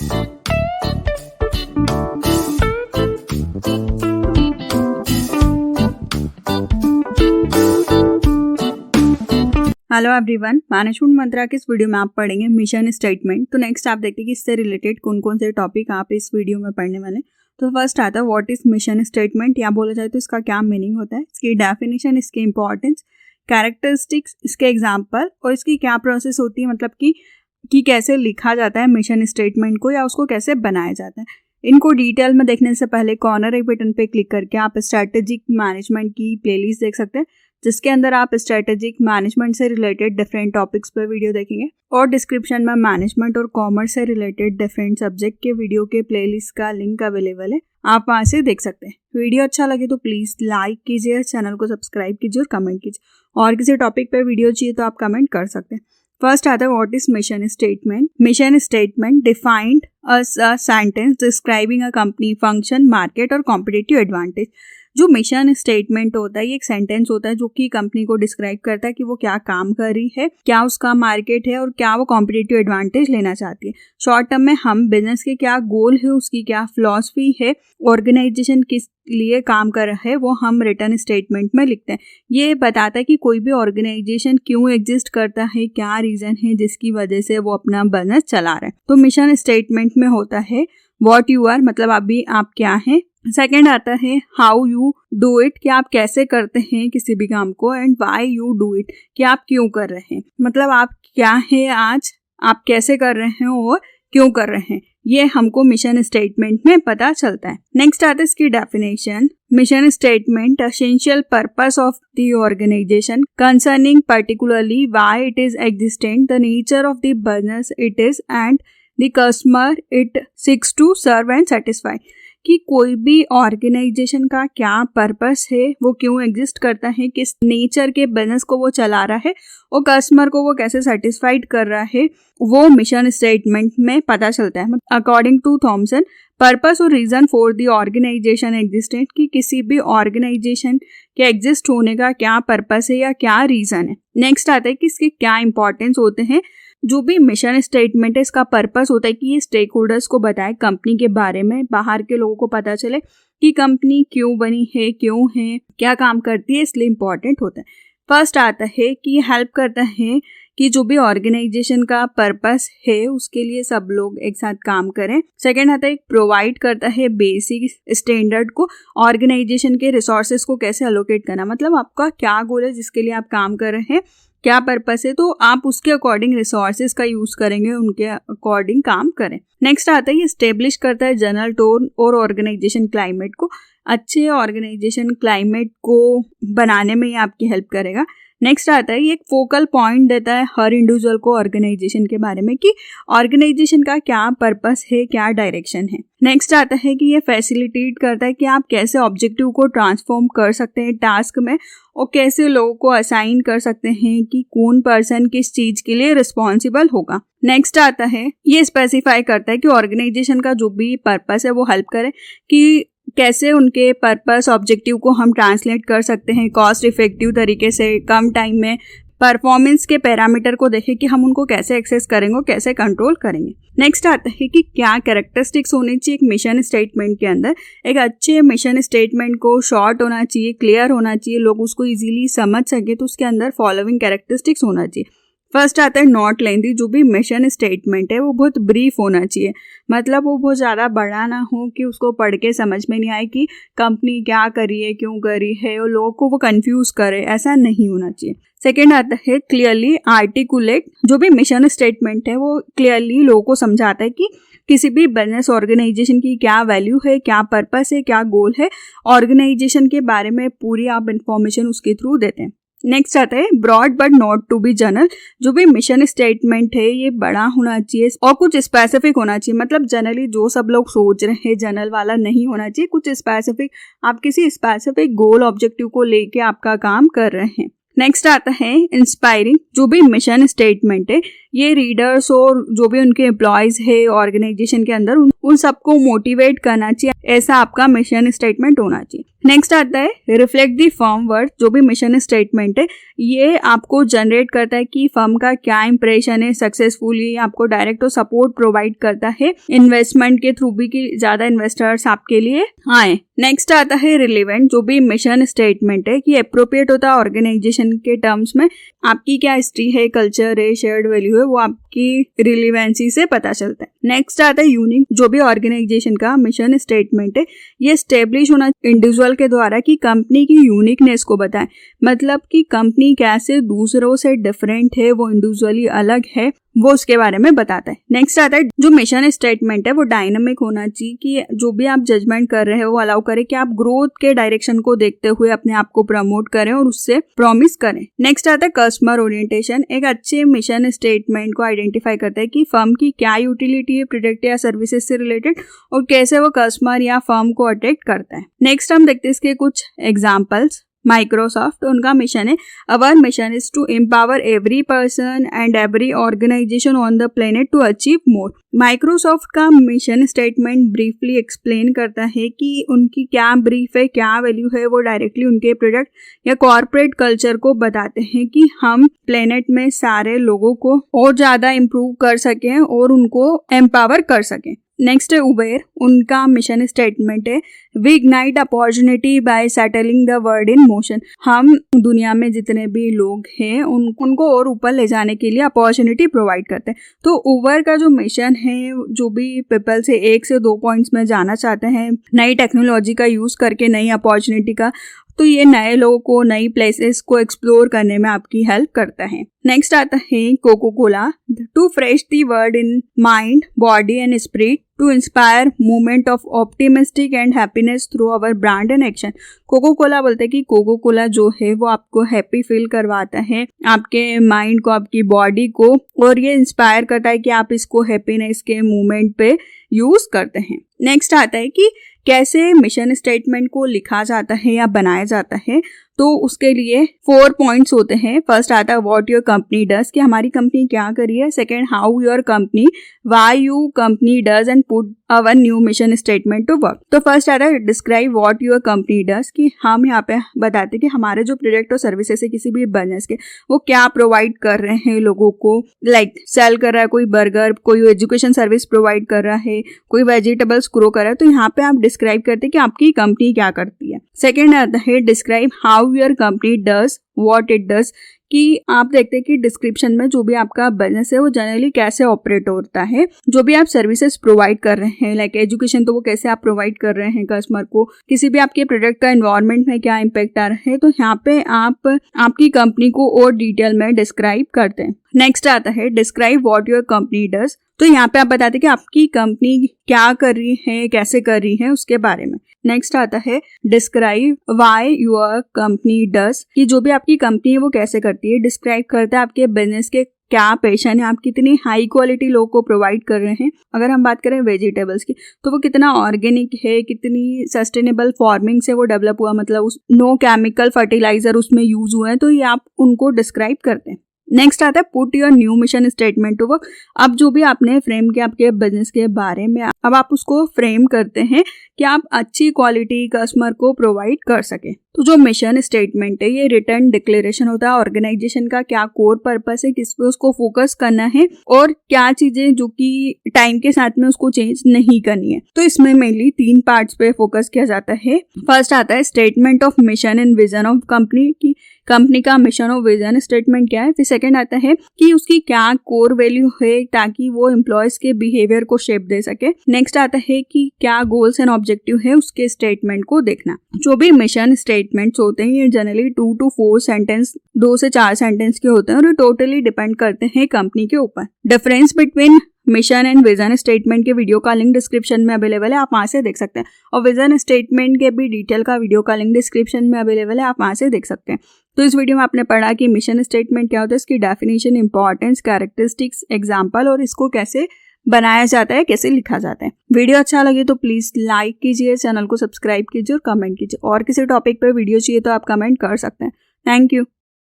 Hello everyone, management मंत्रा के इस video में आप पढ़ेंगे मिशन स्टेटमेंट। तो नेक्स्ट आप देखते हैं कि इससे रिलेटेड कौन कौन से टॉपिक आप इस वीडियो में पढ़ने वाले। तो फर्स्ट आता है व्हाट इज मिशन स्टेटमेंट, या बोला जाए तो इसका क्या मीनिंग होता है, इसकी डेफिनेशन, इसकी इंपॉर्टेंस, कैरेक्टरिस्टिक्स, इसके एग्जाम्पल और इसकी क्या प्रोसेस होती है, मतलब कि कैसे लिखा जाता है मिशन स्टेटमेंट को या उसको कैसे बनाया जाता है। इनको डिटेल में देखने से पहले कॉर्नर एक बटन पे क्लिक करके आप स्ट्रैटेजिक मैनेजमेंट की प्लेलिस्ट देख सकते हैं, जिसके अंदर आप स्ट्रैटेजिक मैनेजमेंट से रिलेटेड डिफरेंट टॉपिक्स पे वीडियो देखेंगे। और डिस्क्रिप्शन में मैनेजमेंट और कॉमर्स से रिलेटेड डिफरेंट सब्जेक्ट के वीडियो के प्लेलिस्ट का लिंक अवेलेबल है, आप वहाँ से देख सकते हैं। वीडियो अच्छा लगे तो प्लीज़ लाइक कीजिए, चैनल को सब्सक्राइब कीजिए और कमेंट कीजिए। और किसी टॉपिक पे वीडियो चाहिए तो आप कमेंट कर सकते हैं। फर्स्ट आता है what is mission statement. Mission statement defined as a sentence describing a company function, market और competitive advantage। जो मिशन स्टेटमेंट होता है ये एक सेंटेंस होता है जो कि कंपनी को डिस्क्राइब करता है कि वो क्या काम कर रही है, क्या उसका मार्केट है और क्या वो कॉम्पिटिटिव एडवांटेज लेना चाहती है। शॉर्ट टर्म में हम बिजनेस के क्या गोल है, उसकी क्या फिलॉसफी है, ऑर्गेनाइजेशन किस लिए काम कर रहा है, वो हम रिटर्न स्टेटमेंट में लिखते हैं। ये बताता है कि कोई भी ऑर्गेनाइजेशन क्यों एग्जिस्ट करता है, क्या रीजन है जिसकी वजह से वो अपना बिजनेस चला रहा है। तो मिशन स्टेटमेंट में होता है व्हाट यू आर, मतलब अभी आप क्या हैं। सेकेंड आता है हाउ यू डू इट, कि आप कैसे करते हैं किसी भी काम को। And why you do it, कि आप क्यों कर रहे हैं, मतलब आप क्या है आज, आप कैसे कर रहे हैं और क्यों कर रहे हैं, ये हमको मिशन स्टेटमेंट में पता चलता है। नेक्स्ट आता है इसकी definition. Mission statement essential purpose of the organisation concerning particularly why it is existent, the nature of the business it is and the customer it seeks to serve and satisfy, कि कोई भी organisation का क्या purpose है, वो क्यों exist करता है, किस नेचर के बिजनेस को वो चला रहा है और कस्टमर को वो कैसे सेटिस्फाइड कर रहा है, वो मिशन स्टेटमेंट में पता चलता है। अकॉर्डिंग टू थॉमसन, पर्पस और reason for the organisation existent, कि किसी भी ऑर्गेनाइजेशन के एग्जिस्ट होने का क्या पर्पस है या क्या रीजन है। नेक्स्ट आता है कि इसके क्या इंपॉर्टेंस होते हैं। जो भी मिशन स्टेटमेंट है इसका पर्पस होता है कि ये स्टेक होल्डर्स को बताए कंपनी के बारे में, बाहर के लोगों को पता चले कि कंपनी क्यों बनी है, क्यों है, क्या काम करती है, इसलिए इम्पॉर्टेंट होता है। फर्स्ट आता है कि हेल्प करता है कि जो भी ऑर्गेनाइजेशन का पर्पस है उसके लिए सब लोग एक साथ काम करें। सेकेंड आता है प्रोवाइड करता है बेसिक स्टैंडर्ड को, ऑर्गेनाइजेशन के रिसोर्सेज को कैसे अलोकेट करना, मतलब आपका क्या गोल है जिसके लिए आप काम कर रहे हैं, क्या पर्पस है, तो आप उसके अकॉर्डिंग रिसोर्सेज का यूज करेंगे, उनके अकॉर्डिंग काम करें। नेक्स्ट आता है ये स्टेब्लिश करता है जनरल टोन और ऑर्गेनाइजेशन क्लाइमेट को, अच्छे ऑर्गेनाइजेशन क्लाइमेट को बनाने में ये आपकी हेल्प करेगा। नेक्स्ट आता है ये एक फोकल पॉइंट देता है हर इंडिविजुअल को ऑर्गेनाइजेशन के बारे में, कि ऑर्गेनाइजेशन का क्या पर्पस है, क्या डायरेक्शन है। नेक्स्ट आता है कि ये फैसिलिटेट करता है कि आप कैसे ऑब्जेक्टिव को ट्रांसफॉर्म कर सकते हैं टास्क में और कैसे लोगों को असाइन कर सकते हैं कि कौन पर्सन किस चीज के लिए रिस्पॉन्सिबल होगा। नेक्स्ट आता है ये स्पेसिफाई करता है कि ऑर्गेनाइजेशन का जो भी पर्पस है वो हेल्प करे कि कैसे उनके पर्पस ऑब्जेक्टिव को हम ट्रांसलेट कर सकते हैं कॉस्ट इफेक्टिव तरीके से, कम टाइम में, परफॉर्मेंस के पैरामीटर को देखें कि हम उनको कैसे एक्सेस करेंगे और कैसे कंट्रोल करेंगे। नेक्स्ट आता है कि क्या कैरेक्टरिस्टिक्स होनी चाहिए एक मिशन स्टेटमेंट के अंदर। एक अच्छे मिशन स्टेटमेंट को शॉर्ट होना चाहिए, क्लियर होना चाहिए, लोग उसको इजीली समझ सके, तो उसके अंदर फॉलोइंग कैरेक्टरिस्टिक्स होना चाहिए। फर्स्ट आता है नॉट लेंथी, जो भी मिशन स्टेटमेंट है वो बहुत ब्रीफ होना चाहिए, मतलब वो बहुत ज़्यादा बड़ा ना हो कि उसको पढ़ के समझ में नहीं आए कि कंपनी क्या करी है, क्यों करी है और लोगों को वो कंफ्यूज करे, ऐसा नहीं होना चाहिए। सेकेंड आता है क्लियरली आर्टिकुलेट, जो भी मिशन स्टेटमेंट है वो क्लियरली लोगों को समझाता है कि किसी भी बिजनेस ऑर्गेनाइजेशन की क्या वैल्यू है, क्या पर्पस है, क्या गोल है, ऑर्गेनाइजेशन के बारे में पूरी आप इंफॉर्मेशन उसके थ्रू देते हैं। नेक्स्ट आता है broad but not to be general, जो भी मिशन स्टेटमेंट है ये बड़ा होना चाहिए और कुछ स्पेसिफिक होना चाहिए, मतलब जनरली जो सब लोग सोच रहे हैं जनरल वाला नहीं होना चाहिए, कुछ स्पेसिफिक, आप किसी स्पेसिफिक गोल ऑब्जेक्टिव को लेके आपका काम कर रहे हैं। नेक्स्ट आता है इंस्पायरिंग, जो भी मिशन स्टेटमेंट है ये रीडर्स और जो भी उनके एम्प्लॉयज है ऑर्गेनाइजेशन के अंदर उन सबको मोटिवेट करना चाहिए, ऐसा आपका मिशन स्टेटमेंट होना चाहिए। नेक्स्ट आता है रिफ्लेक्ट द फर्म वर्थ। जो भी मिशन स्टेटमेंट है ये आपको जनरेट करता है कि फर्म का क्या इंप्रेशन है सक्सेसफुली, आपको डायरेक्ट तो सपोर्ट प्रोवाइड करता है इन्वेस्टमेंट के थ्रू भी कि ज्यादा इन्वेस्टर्स आपके लिए आए। नेक्स्ट आता है रिलेवेंट। जो भी मिशन स्टेटमेंट है कि अप्रोप्रिएट होता है ऑर्गेनाइजेशन के टर्म्स में, आपकी क्या हिस्ट्री है, कल्चर है, शेयर्ड वैल्यू है, वो आपकी रिलेवेंसी से पता चलता है। नेक्स्ट आता है यूनिक। जो भी ऑर्गेनाइजेशन का मिशन स्टेटमेंट है ये स्टेब्लिश होना इंडिविजुअल के द्वारा कि कंपनी की यूनिकनेस को बताएं, मतलब कि कंपनी कैसे दूसरों से डिफरेंट है, वो इंडिविजुअली अलग है, वो उसके बारे में बताता है। नेक्स्ट आता है जो मिशन स्टेटमेंट है वो डायनामिक होना चाहिए कि जो भी आप जजमेंट कर रहे हो वो अलाउ करे कि आप ग्रोथ के डायरेक्शन को देखते हुए अपने आप को प्रमोट करें और उससे प्रॉमिस करें। नेक्स्ट आता है कस्टमर ओरिएंटेशन। एक अच्छे मिशन स्टेटमेंट को आइडेंटिफाई करता है कि फर्म की क्या यूटिलिटी है प्रोडक्ट या सर्विसेज से रिलेटेड और कैसे वो कस्टमर या फर्म को अट्रैक्ट करता है। नेक्स्ट हम देखते हैं इसके कुछ एग्जाम्पल्स। माइक्रोसॉफ्ट, उनका मिशन है our mission is to empower every person and every organisation on the planet to achieve more. Microsoft का मिशन स्टेटमेंट ब्रीफली एक्सप्लेन करता है कि उनकी क्या ब्रीफ है, क्या वैल्यू है, वो डायरेक्टली उनके प्रोडक्ट या कॉर्पोरेट कल्चर को बताते हैं कि हम प्लेनेट में सारे लोगों को और ज्यादा इम्प्रूव कर सकें और उनको एम्पावर कर सकें। नेक्स्ट है उबेर। उनका मिशन स्टेटमेंट है we ignite opportunity by settling the world in motion. हम दुनिया में जितने भी लोग हैं उनको और ऊपर ले जाने के लिए अपॉर्चुनिटी प्रोवाइड करते हैं। तो उबर का जो मिशन है, जो भी पीपल से 1 से 2 पॉइंट्स में जाना चाहते हैं नई टेक्नोलॉजी का यूज करके, नई अपॉर्चुनिटी का, तो ये नए लोगों को नई प्लेसेस को एक्सप्लोर करने में आपकी हेल्प करता है। नेक्स्ट आता है Coca Cola. To fresh the world in mind, body and spirit, to inspire movement of optimistic and happiness through our brand and action. Coca Cola बोलते हैं कि कोको कोला जो है वो आपको हैप्पी फील करवाता है, आपके माइंड को, आपकी बॉडी को, और ये इंस्पायर करता है कि आप इसको हैप्पीनेस के मूवमेंट पे यूज करते हैं। नेक्स्ट आता है कि कैसे मिशन स्टेटमेंट को लिखा जाता है या बनाया जाता है, तो उसके लिए 4 पॉइंट्स होते हैं। फर्स्ट आता है व्हाट योर कंपनी डज, कि हमारी कंपनी क्या कर रही है। Second, how your company, why you company does and put our new mission statement to work. तो फर्स्ट आता है describe what your company does, कि हम यहाँ पे बताते हैं कि हमारे जो प्रोडक्ट और सर्विसेज है किसी भी बिजनेस के, वो क्या प्रोवाइड कर रहे हैं लोगों को। लाइक सेल कर रहा है कोई बर्गर, कोई एजुकेशन सर्विस प्रोवाइड कर रहा है, कोई वेजिटेबल्स ग्रो कर रहा है, तो यहाँ पे आप डिस्क्राइब करते हैं कि आपकी कंपनी क्या करती है। सेकेंड आता है describe how your company does what it does, कि आप देखते हैं कि डिस्क्रिप्शन में जो भी आपका बिजनेस है वो जनरली कैसे ऑपरेट होता है। जो भी आप सर्विसेज प्रोवाइड कर रहे हैं, लाइक एजुकेशन, तो वो कैसे आप प्रोवाइड कर रहे हैं कस्टमर को, किसी भी आपके प्रोडक्ट का एनवायरनमेंट में क्या इम्पैक्ट आ रहा है, तो यहाँ पे आप आपकी कंपनी को और डिटेल में डिस्क्राइब करते हैं। नेक्स्ट आता है describe what your company does, तो यहाँ पे आप बताते हैं कि आपकी कंपनी क्या कर रही है, कैसे कर रही है, उसके बारे में। नेक्स्ट आता है describe why your company does, कि जो भी आपकी कंपनी है वो कैसे करती है। डिस्क्राइब करता है आपके बिजनेस के क्या पैशन है, आप कितनी हाई क्वालिटी लोगों को प्रोवाइड कर रहे हैं। अगर हम बात करें वेजिटेबल्स की, तो वो कितना ऑर्गेनिक है, कितनी सस्टेनेबल फार्मिंग से वो डेवलप हुआ, मतलब नो केमिकल फर्टिलाइजर उसमें यूज हुए हैं, तो ये आप उनको डिस्क्राइब करते हैं। नेक्स्ट आता है put your new mission statement to work. अब जो भी आपने फ्रेम किया आपके बिजनेस के बारे में, अब आप उसको फ्रेम करते हैं कि आप अच्छी क्वालिटी कस्टमर को प्रोवाइड कर सके। तो जो मिशन स्टेटमेंट है ये रिटर्न डिक्लेरेशन होता है ऑर्गेनाइजेशन का, क्या कोर पर्पस है, किस पे उसको फोकस करना है और क्या चीजें जो कि टाइम के साथ में उसको चेंज नहीं करनी है। तो इसमें मेनली 3 पार्ट्स पे फोकस किया जाता है। फर्स्ट आता है statement of mission and vision of company, की कंपनी का मिशन और विजन स्टेटमेंट क्या है। फिर सेकंड आता है कि उसकी क्या कोर वैल्यू है ताकि वो एम्प्लॉयज के बिहेवियर को शेप दे सके। नेक्स्ट आता है कि क्या गोल्स एंड ऑब्जेक्टिव है, उसके स्टेटमेंट को देखना। जो भी मिशन स्टेटमेंट्स होते हैं ये जनरली 2 to 4 सेंटेंस, 2 से 4 सेंटेंस के होते हैं और ये टोटली डिपेंड करते हैं कंपनी के ऊपर। Difference between mission and vision statement के वीडियो का लिंक डिस्क्रिप्शन में अवेलेबल है, आप वहां से देख सकते हैं। और विजन स्टेटमेंट के भी डिटेल का वीडियो का लिंक डिस्क्रिप्शन में अवेलेबल है, आप वहां से देख सकते हैं। तो इस वीडियो में आपने पढ़ा कि मिशन स्टेटमेंट क्या होता है, इसकी डेफिनेशन, इंपॉर्टेंस, कैरेक्टरिस्टिक्स, एग्जाम्पल और इसको कैसे बनाया जाता है, कैसे लिखा जाता है। वीडियो अच्छा लगे तो प्लीज लाइक कीजिए, चैनल को सब्सक्राइब कीजिए और कमेंट कीजिए। और किसी टॉपिक पे वीडियो चाहिए तो आप कमेंट कर सकते हैं। Thank you.